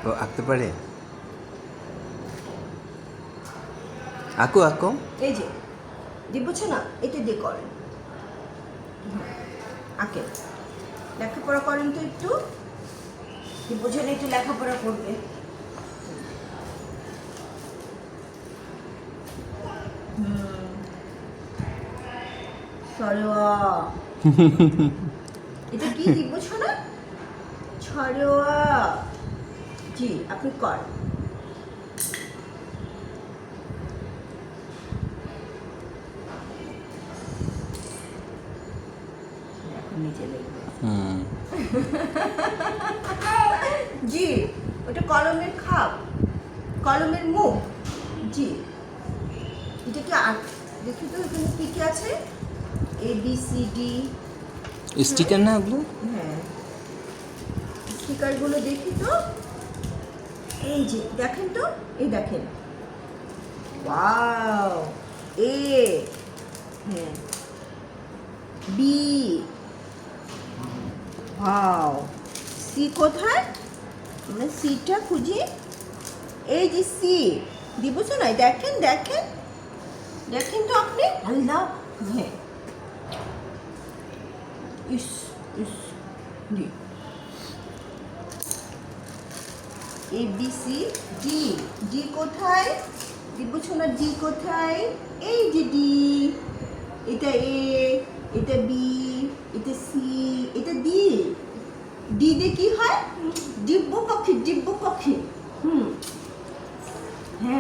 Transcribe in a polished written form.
ও আঁকতে পারে? আঁকো আঁকো। এই যে বুঝছো না, এটা দিয়ে করেন। আঁকে লেখাপড়া করেন তো একটু, বোঝেন একটু লেখাপড়া করবে। সরোয়া এটা কি বুঝছো না? ছড়োয়া। জি আপনি কর। এখন নিচে লিখবে। জি ওটা কলমের খাপ, কলমের মুখ। জি এটা কি দেখি তো এখানে কি কি আছে, ABCD। স্টিকার না ওগুলো? হ্যাঁ স্টিকারগুলো দেখি তো। এই যে দেখেন তো, এই দেখেন, ওয়াও, A, হ্যাঁ, B, ওয়াও, C কোথায়? আমরা সিটা খুঁজি। এই যে সি দিবছো না, দেখেন দেখেন দেখেন তো আপনি, আল্লাহ, হ্যাঁ, ইস ইস, জি, ABCD। ডি কোথায় দিবছো না? ডি কোথায়? এই যে ডি, এটা এ, এটা বি, এটা সি, এটা ডি। ডি দিয়ে কি হয়? দিব্য পক্ষী, দিব্য পক্ষী।